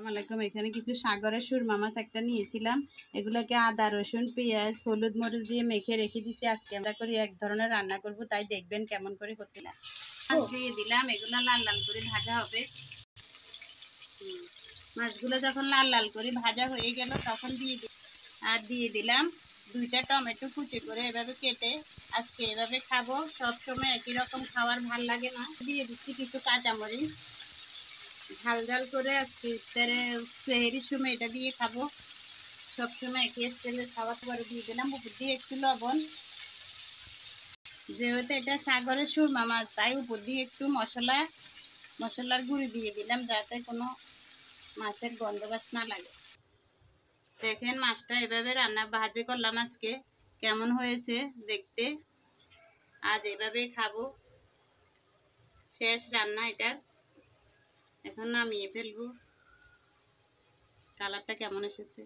আলাইকুম। এখানে কিছু সাগরের সুরমা মাছ একটা নিয়েছিলাম। এগুলোকে আদা রসুন পেঁয়াজ হলুদ মরিচ দিয়ে মেখে রেখে দিছি। আজকে আমরা করি এক ধরনের রান্না করব, তাই দেখবেন কেমন করে করছিলাম। মাছ দিয়ে দিলাম, এগুলো লাল লাল করে ভাজা হবে। মাছগুলো যখন লাল লাল করে ভাজা হয়ে গেল তখন দিয়ে দিলাম 2টা টমেটো কুচি করে এভাবে কেটে। আজকে এভাবে খাবো, সবসময় একই রকম খাওয়ার ভাল লাগে না। দিয়ে দিচ্ছি কিছু কাঁচামরিচ, ঝাল ঝাল করে আজকে ইফতারে সেহেরির সময় এটা দিয়ে খাবো। সবসময় একই স্টাইলের খাবার পরে দিয়ে দিলাম উপর দিয়ে একটু লবণ। যেহেতু এটা সাগরের সুরমা মাছ তাই উপর দিয়ে একটু মশলার গুঁড়ি দিয়ে দিলাম, যাতে কোনো মাছের গন্ধ বাসনা লাগে। দেখেন মাছটা এভাবে ভাজি করলাম আজকে, কেমন হয়েছে দেখতে। আজ এভাবেই খাবো। শেষ রান্না এটা, এখন নামিয়ে ফেলবো। কালারটা কেমন এসেছে।